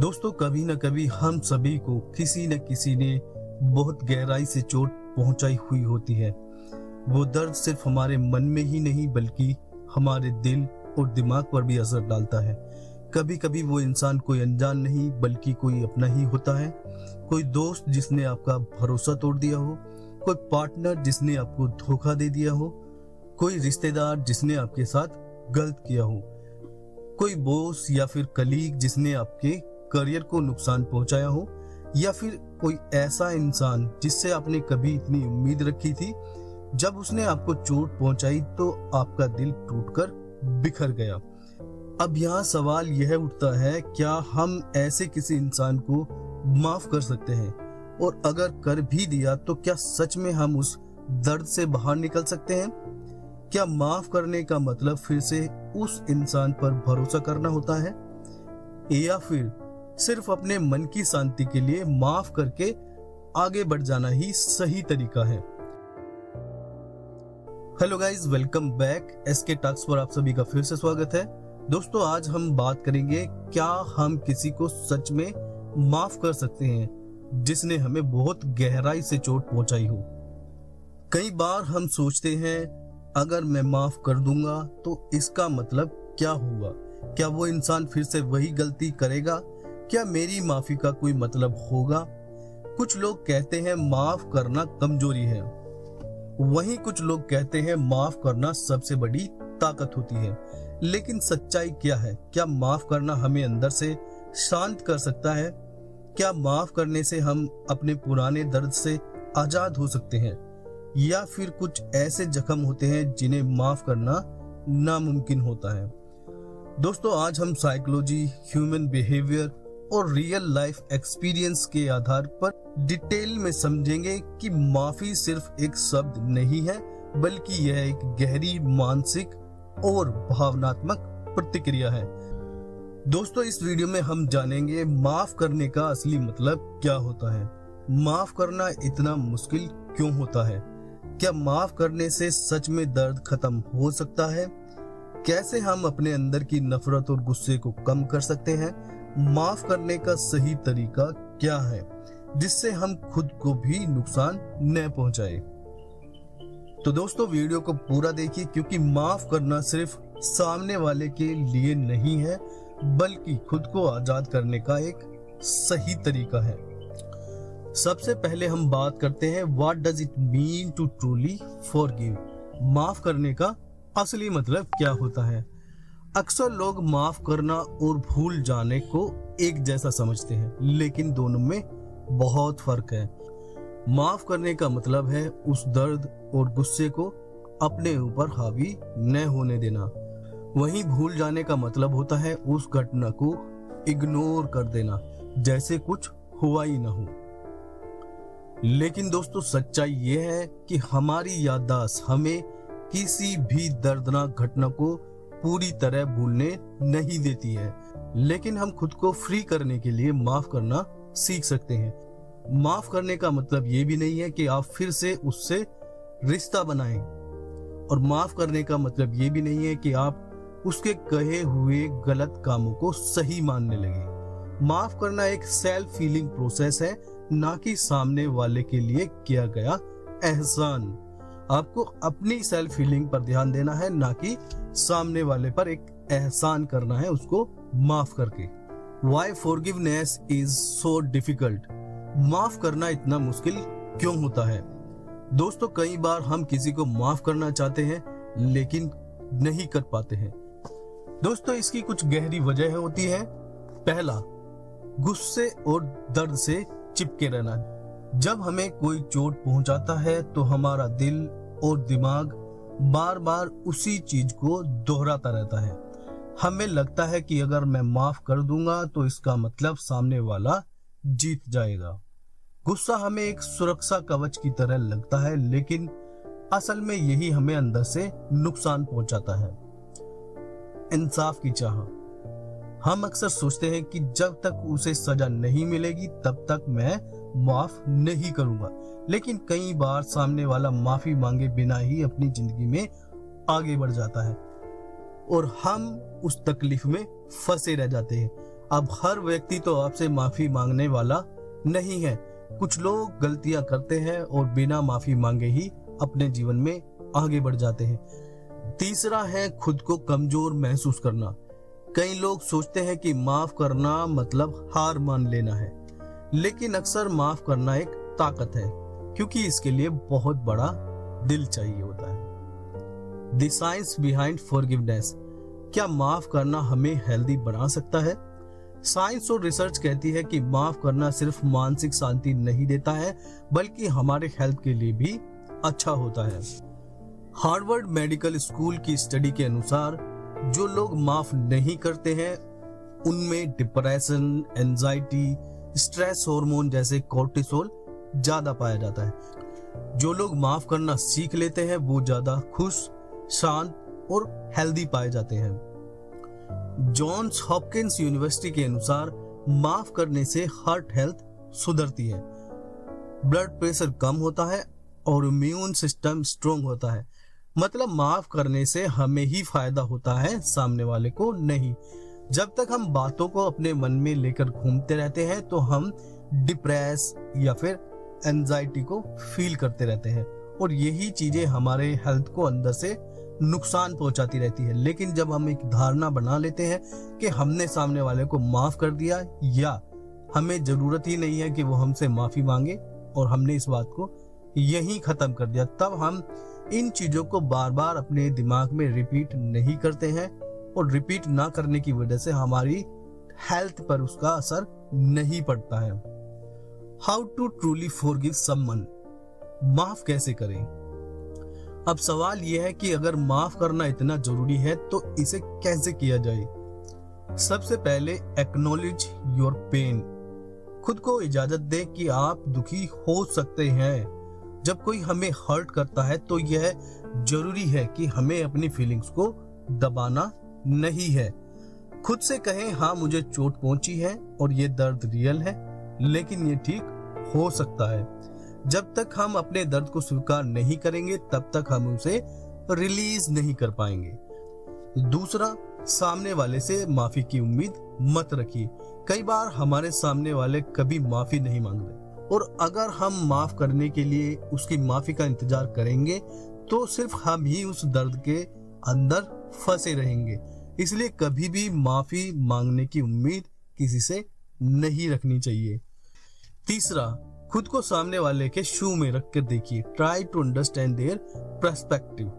दोस्तों, कभी न कभी हम सभी को किसी न किसी ने बहुत गहराई से चोट पहुंचाई हुई होती है। वो दर्द सिर्फ हमारे मन में ही नहीं बल्कि हमारे दिल और दिमाग पर भी असर डालता है। कभी कभी वो इंसान कोई अनजान नहीं बल्कि कोई अपना ही होता है। कोई दोस्त जिसने आपका भरोसा तोड़ दिया हो, कोई पार्टनर जिसने आपको धोखा दे दिया हो, कोई रिश्तेदार जिसने आपके साथ गलत किया हो, कोई बॉस या फिर कलीग जिसने आपके करियर को नुकसान पहुंचाया हो, या फिर कोई ऐसा इंसान जिससे आपने कभी इतनी उम्मीद रखी थी। जब उसने आपको चोट पहुंचाई तो आपका दिल टूटकर बिखर गया। अब यहाँ सवाल यह उठता है, क्या हम ऐसे किसी इंसान को माफ कर सकते हैं? और अगर कर भी दिया तो क्या सच में हम उस दर्द से बाहर निकल सकते हैं? क्या माफ करने का मतलब फिर से उस इंसान पर भरोसा करना होता है, या फिर सिर्फ अपने मन की शांति के लिए माफ करके आगे बढ़ जाना ही सही तरीका है? Hello guys, welcome back. SK talks पर आप सभी का फिर से स्वागत है। दोस्तों, आज हम बात करेंगे, क्या हम किसी को सच में माफ कर सकते हैं जिसने हमें बहुत गहराई से चोट पहुंचाई हो। कई बार हम सोचते हैं, अगर मैं माफ कर दूंगा तो इसका मतलब क्या होगा? क्या वो इंसान फिर से वही गलती करेगा? क्या मेरी माफी का कोई मतलब होगा? कुछ लोग कहते हैं माफ करना कमजोरी है, वहीं कुछ लोग कहते हैं माफ करना सबसे बड़ी ताकत होती है। लेकिन सच्चाई क्या है? क्या माफ करना हमें अंदर से शांत कर सकता है? क्या माफ करने से हम अपने पुराने दर्द से आजाद हो सकते हैं, या फिर कुछ ऐसे जख्म होते हैं जिन्हें माफ करना नामुमकिन होता है? दोस्तों, आज हम साइकोलॉजी, ह्यूमन बिहेवियर और रियल लाइफ एक्सपीरियंस के आधार पर डिटेल में समझेंगे कि माफी सिर्फ एक शब्द नहीं है, बल्कि यह एक गहरी मानसिक और भावनात्मक प्रतिक्रिया है। दोस्तों, इस वीडियो में हम जानेंगे माफ करने का असली मतलब क्या होता है, माफ करना इतना मुश्किल क्यों होता है, क्या माफ करने से सच में दर्द खत्म हो सकता है, कैसे हम अपने अंदर की नफरत और गुस्से को कम कर सकते हैं, माफ करने का सही तरीका क्या है जिससे हम खुद को भी नुकसान न पहुंचाए। तो दोस्तों, वीडियो को पूरा देखिए, क्योंकि माफ करना सिर्फ सामने वाले के लिए नहीं है बल्कि खुद को आजाद करने का एक सही तरीका है। सबसे पहले हम बात करते हैं, what does it mean to truly forgive? माफ करने का असली मतलब क्या होता है? अक्सर लोग माफ करना और भूल जाने को एक जैसा समझते हैं, लेकिन दोनों में बहुत फर्क है। माफ करने का मतलब है उस दर्द और गुस्से को अपने ऊपर हावी न होने देना। वहीं भूल जाने का मतलब होता है उस घटना को इग्नोर कर देना, जैसे कुछ हुआ ही ना हो। लेकिन दोस्तों, सच्चाई ये है कि हमारी याददाश्त हमें किसी भी दर्दनाक घटना को पूरी तरह भूलने नहीं देती है, लेकिन हम खुद को फ्री करने के लिए माफ करना सीख सकते हैं। माफ करने का मतलब ये भी नहीं है कि आप फिर से उससे रिश्ता बनाएं, और माफ करने का मतलब ये भी नहीं है कि आप उसके कहे हुए गलत कामों को सही मानने लगे। माफ करना एक सेल्फ हीलिंग प्रोसेस है, ना कि सामने वाले के लिए किया गया एहसान। आपको अपनी सेल्फ हीलिंग पर ध्यान देना है, ना कि सामने वाले पर एक एहसान करना है उसको माफ करके। Why forgiveness is so difficult? माफ करना इतना मुश्किल क्यों होता है? दोस्तों, कई बार हम किसी को माफ करना चाहते हैं लेकिन नहीं कर पाते हैं। दोस्तों, इसकी कुछ गहरी वजह होती है। पहला, गुस्से और दर्द से चिपके रहना। जब हमें कोई चोट पहुंचाता है तो हमारा दिल और दिमाग बार बार उसी चीज को दोहराता रहता है। हमें लगता है कि अगर मैं माफ कर दूंगा तो इसका मतलब सामने वाला जीत जाएगा। गुस्सा हमें एक सुरक्षा कवच की तरह लगता है, लेकिन असल में यही हमें अंदर से नुकसान पहुंचाता है। इंसाफ की चाह। हम अक्सर सोचते हैं कि जब तक उसे सजा नहीं मिलेगी तब तक मैं माफ नहीं करूंगा, लेकिन कई बार सामने वाला माफी मांगे बिना ही अपनी जिंदगी में आगे बढ़ जाता है और हम उस तकलीफ में फंसे रह जाते हैं। अब हर व्यक्ति तो आपसे माफी मांगने वाला नहीं है। कुछ लोग गलतियां करते हैं और बिना माफी मांगे ही अपने जीवन में आगे बढ़ जाते हैं। तीसरा है खुद को कमजोर महसूस करना। कई लोग सोचते हैं कि माफ करना मतलब हार मान लेना है, लेकिन अक्सर माफ करना एक ताकत है, क्योंकि इसके लिए बहुत बड़ा दिल चाहिए होता है। The science behind forgiveness. क्या माफ करना हमें हेल्दी बना सकता है? साइंस और रिसर्च कहती है कि माफ करना सिर्फ मानसिक शांति नहीं देता है, बल्कि हमारे हेल्थ के लिए भी अच्छा होता है। हार्वर्ड मेडिकल स्कूल की स्टडी के अनुसार जो लोग माफ नहीं करते हैं उनमें डिप्रेशन, एंजाइटी, स्ट्रेस हार्मोन जैसे कोर्टिसोल ज्यादा पाया जाता है। जो लोग माफ करना सीख लेते हैं वो ज्यादा खुश, शांत और हेल्दी पाए जाते हैं। जॉन्स हॉपकिंस यूनिवर्सिटी के अनुसार माफ करने से हार्ट हेल्थ सुधरती है, ब्लड प्रेशर कम होता है और इम्यून सिस्टम स्ट्रोंग होता है। मतलब माफ करने से हमें ही फायदा होता है, सामने वाले को नहीं। जब तक हम बातों को अपने मन में लेकर घूमते रहते हैं तो हम डिप्रेस या फिर एंजाइटी को फील करते रहते हैं, और यही चीजें हमारे हेल्थ को अंदर से नुकसान पहुंचाती रहती है। लेकिन जब हम एक धारणा बना लेते हैं कि हमने सामने वाले को माफ कर दिया या हमें जरूरत ही नहीं है कि वो हमसे माफी मांगे और हमने इस बात को यहीं खत्म कर दिया, तब हम इन चीजों को बार बार अपने दिमाग में रिपीट नहीं करते हैं, और रिपीट ना करने की वजह से हमारी हेल्थ पर उसका असर नहीं पड़ता है। How to truly forgive someone. माफ कैसे करें? अब सवाल यह है कि अगर माफ करना इतना जरूरी है तो इसे कैसे किया जाए। सबसे पहले एक्नॉलेज योर पेन। खुद को इजाजत दे कि आप दुखी हो सकते हैं। जब कोई हमें हर्ट करता है तो यह जरूरी है कि हमें अपनी फीलिंग्स को दबाना नहीं है। खुद से कहें, हाँ मुझे चोट पहुंची है और ये दर्द रियल है, लेकिन ये ठीक हो सकता है। जब तक हम अपने दर्द को स्वीकार नहीं करेंगे तब तक हम उसे रिलीज नहीं कर पाएंगे। दूसरा, सामने वाले से माफी की उम्मीद मत रखिए। कई बार हमारे सामने वाले कभी माफी नहीं मांगते, और अगर हम माफ करने के लिए उसकी माफी का इंतजार करेंगे तो सिर्फ हम ही उस दर्द के अंदर फंसे रहेंगे। इसलिए कभी भी माफी मांगने की उम्मीद किसी से नहीं रखनी चाहिए। तीसरा, खुद को सामने वाले के शू में रख कर देखिए। Try to understand their perspective.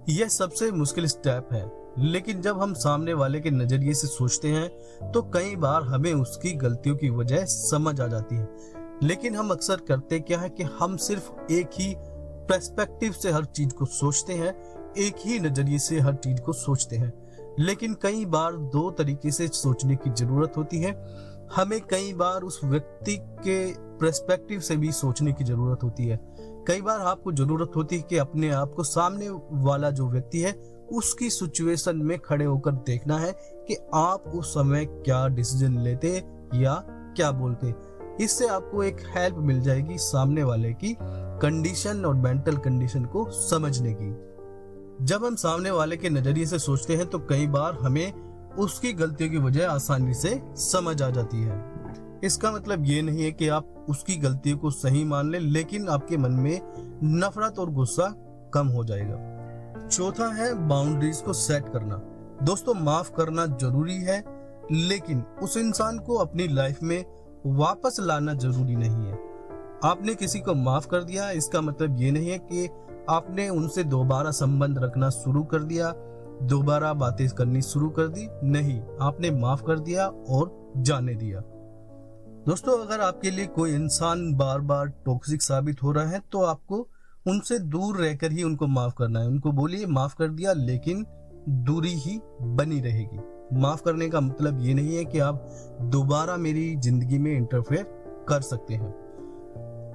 यह सबसे मुश्किल स्टेप है, लेकिन जब हम सामने वाले के नजरिए से सोचते हैं तो कई बार हमें उसकी गलतियों की वजह समझ आ जाती है। लेकिन हम अक्सर करते क्या है कि हम सिर्फ एक ही पर्सपेक्टिव से हर चीज को सोचते हैं, एक ही नजरिए से हर चीज को सोचते हैं। लेकिन कई बार दो तरीके से सोचने की जरूरत होती है। हमें कई बार उस व्यक्ति के पर्सपेक्टिव से भी सोचने की जरूरत होती है। कई बार आपको जरूरत होती है कि अपने आप को सामने वाला जो व्यक्ति है उसकी सिचुएशन में खड़े होकर देखना है कि आप उस समय क्या डिसीजन लेते या क्या बोलते। इससे आपको एक हेल्प मिल जाएगी सामने वाले की कंडीशन और मेंटल कंडीशन को समझने की। जब हम सामने वाले के नजरिए से सोचते हैं तो कई बार हमें उसकी गलतियों की वजह आसानी से समझ आ जाती है। इसका मतलब ये नहीं है कि आप उसकी गलतियों को सही मान लें, लेकिन आपके मन में नफरत और गुस्सा कम हो जाएगा। चौथा है बाउंड्रीज को सेट करना। दोस्तों, माफ करना जरूरी है, लेकिन उस इंसान को अपनी लाइफ में वापस लाना जरूरी नहीं है। आपने किसी को माफ कर दिया, इसका मतलब ये नहीं है कि आपने उनसे दोबारा संबंध रखना शुरू कर दिया, दोबारा बातें करनी शुरू कर दी। नहीं, आपने माफ कर दिया और जाने दिया। दोस्तों, अगर आपके लिए कोई इंसान बार बार टॉक्सिक साबित हो रहा है तो आपको उनसे दूर रहकर ही उनको माफ करना है। उनको बोलिए माफ कर दिया, लेकिन दूरी ही बनी रहेगी। माफ करने का मतलब ये नहीं है कि आप दोबारा मेरी जिंदगी में इंटरफेयर कर सकते हैं।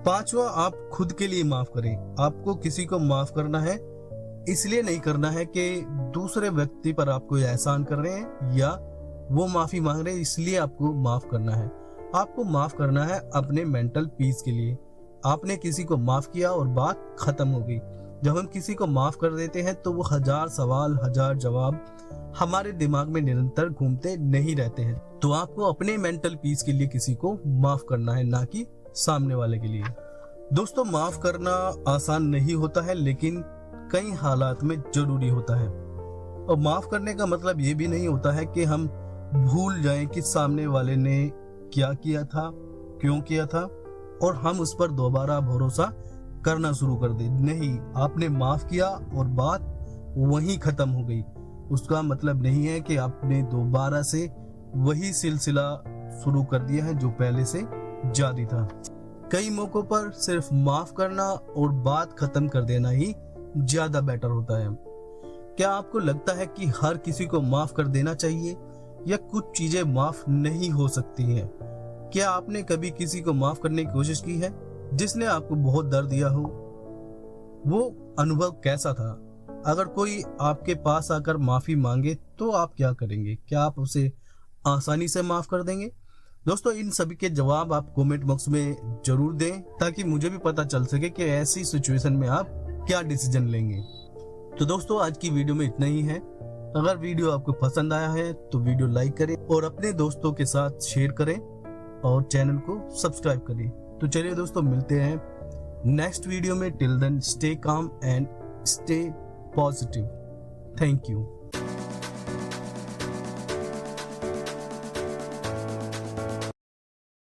पांचवा, आप खुद के लिए माफ करें। आपको किसी को माफ करना है, इसलिए नहीं करना है कि दूसरे व्यक्ति पर आप कोई एहसान कर रहे हैं या वो माफी मांग रहे हैं इसलिए आपको माफ करना है। आपको माफ करना है अपने मेंटल पीस के लिए। आपने किसी को माफ किया और बात खत्म हो गई। जब हम किसी को माफ कर देते हैं तो वो हजार सवाल, हजार जवाब हमारे दिमाग में निरंतर घूमते नहीं रहते हैं। तो आपको अपने मेंटल पीस के लिए किसी को माफ करना है, ना कि सामने वाले के लिए। दोस्तों, माफ करना आसान नहीं होता है, लेकिन कई हालात में जरूरी होता है। और माफ करने का मतलब ये भी नहीं होता है कि हम भूल जाएं कि सामने वाले ने क्या किया था, क्यों किया था, और हम उस पर दोबारा भरोसा करना शुरू कर दें। नहीं, आपने माफ किया और बात वहीं खत्म हो गई। उसका मतलब नहीं है कि आपने दोबारा से वही सिलसिला शुरू कर दिया है जो पहले से जारी था। कई मौकों पर सिर्फ माफ करना और बात खत्म कर देना ही ज्यादा बेटर होता है। क्या आपको लगता है कि हर किसी को माफ कर देना चाहिए, या कुछ चीजें माफ नहीं हो सकती हैं? क्या आपने कभी किसी को माफ करने की कोशिश की है जिसने आपको बहुत दर्द दिया हो? वो अनुभव कैसा था? अगर कोई आपके पास आकर माफी मांगे तो आप क्या करेंगे? क्या आप उसे आसानी से माफ कर देंगे? दोस्तों, इन सभी के जवाब आप कमेंट बॉक्स में जरूर दें, ताकि मुझे भी पता चल सके कि ऐसी सिचुएशन में आप क्या डिसीजन लेंगे। तो दोस्तों, आज की वीडियो में इतना ही है। अगर वीडियो आपको पसंद आया है तो वीडियो लाइक करें और अपने दोस्तों के साथ शेयर करें और चैनल को सब्सक्राइब करें। तो चलिए दोस्तों, मिलते हैं नेक्स्ट वीडियो में। Till then, stay calm and stay positive. Thank you.